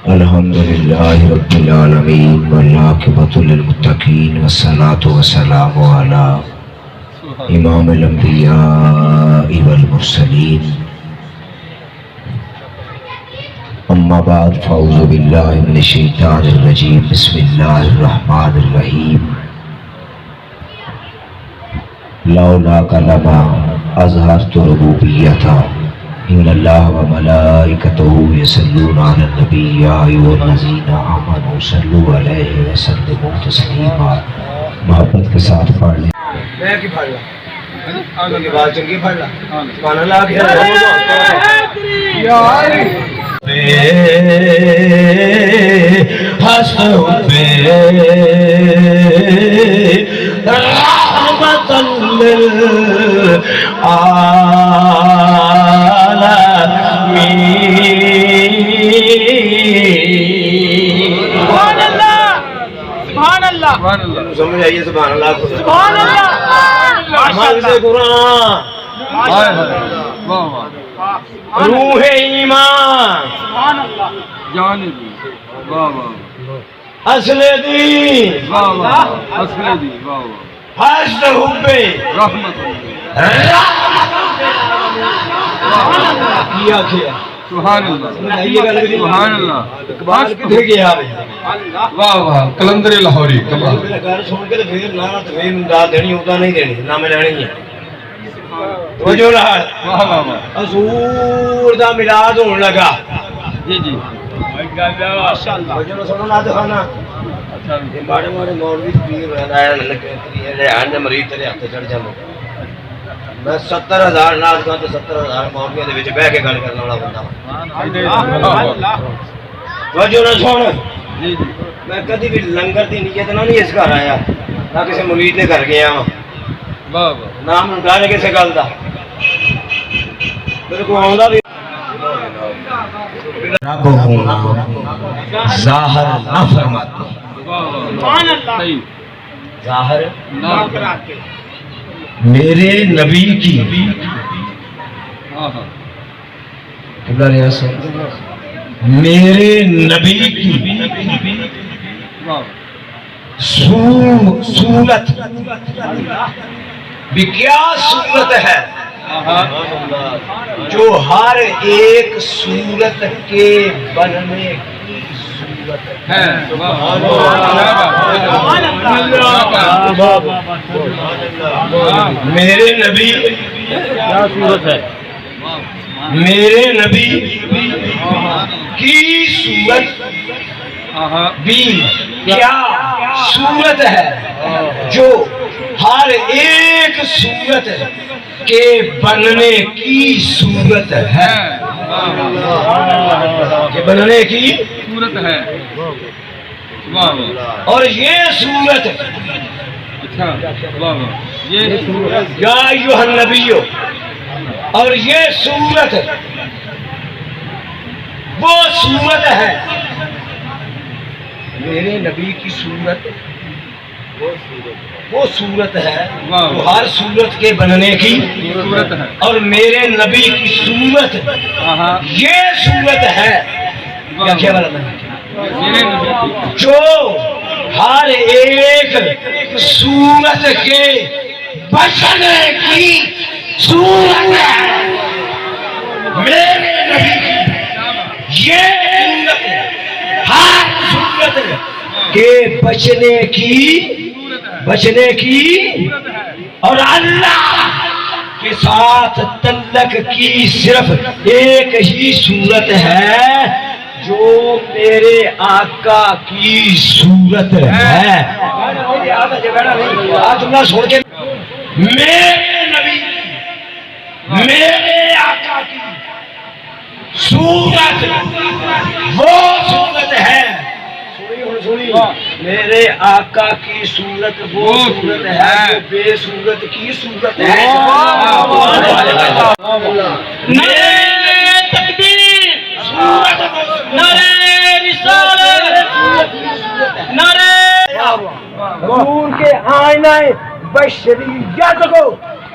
الحمدللہ رب العالمین والعاقبۃ للمتقین والصلاۃ والسلام علی امام الانبیاء والمرسلین اما بعد فاعوذ باللہ من الشیطان الرجیم بسم اللہ الرحمن الرحیم لولا لما اظہرت ربوبیتہ ان اللہ وملائکتہ یصلون علی النبی یا ایھا الذین آمنوا صلوا علیہ وسلموا تسلیما. محبت کے ساتھ پڑھ لیں. میں کی پڑھ لا آگے کی بات چنگی پڑھ لا سبحان اللہ کی حسب رحمت سمجھ آئیے سبحان اللہ سبحان اللہ قرآن روح ایمان جان دی اصل دین اصل دی حسد حب رحمت کیا کیا سبحان اللہ سبحان اللہ اقبال کدھر گیا واہ واہ کلندر لاہوری کمال گھر سن کے پھر نہ پھر امداد دینی ہوتا نہیں دینی نہ میں لینی ہے توجہ رہا واہ واہ واہ حضور دا میلاد ہون لگا جی جی ماشاءاللہ توجہ سنو نہ دکھانا یہ بڑے بڑے مولوی پیر رہنا ہے مریض تیرے ہاتھ چڑھ جاندے میں 70,000 ناز کا تو 70,000 مولویوں دے وچ بیٹھ کے گل کرن والا بندہ ہاں. توجہ نہ سن جی جی میں کدی بھی لنگر دی نیت نہ نہیں اس گھر آیا نہ کسی مرید دے گھر گیا ہاں واہ واہ نام ڈر کسی گل دا میرے کو آوندا بھی رب ہونا ظاہر نہ فرماتے سبحان اللہ صحیح ظاہر نہ کراتے میرے نبی کی ہاں ہاں قبلہ ریاست میرے نبی کی واہ صورت بھی کیا صورت ہے جو ہر ایک صورت کے بننے کی صورت ہے میرے نبی کیا صورت ہے میرے نبی کی صورت بھی کیا صورت ہے جو ہر ایک صورت کے بننے کی صورت ہے کہ بننے کی صورت ہے واہ واہ اور یہ صورت اچھا واہ واہ یہ صورت یا ایھا النبی اور یہ صورت وہ صورت ہے میرے نبی کی صورت وہ صورت ہے جو ہر صورت کے بننے کی صورت ہے اور میرے نبی کی صورت یہ صورت ہے کیا جو ہر ایک صورت کے بچنے کی صورت ہے میرے نبی کی یہ صورت ہر صورت کے بچنے کی اور اللہ کے ساتھ تعلق کی صرف ایک ہی صورت ہے جو میرے آقا کی صورت ہے. سن کے میرے نبی میرے آقا کی صورت وہ صورت ہے میرے آقا کی صورت وہ صورت ہے جو بے صورت کی صورت ہے. حضور کے آئینہ بشریت کو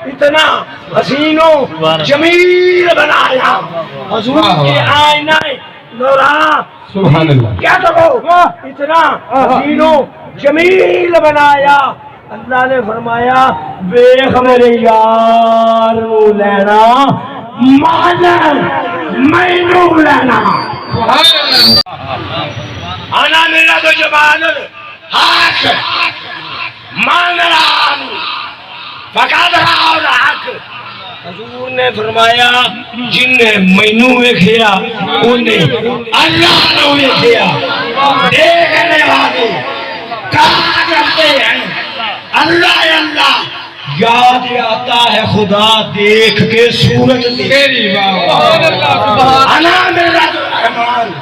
اتنا حسین و جمیل بنایا حضور کے آئینہ نورا سبحان اللہ کیا کرو اتنا حسین و جمیل بنایا اللہ نے فرمایا ویخ میرے یار نو لینا مانا میں نو لینا آنا میرا تو جبان حق مانگران فقط راؤ حق حضور نے فرمایا جن نے مینو ویکھیا انہیں اللہ نے ویکھیا دیکھنے والے کہاں کرتے ہیں اللہ اللہ یاد آتا ہے خدا دیکھ کے صورت تیری انا میرا تو رحمان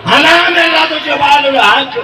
انا میرا تو جوال الحق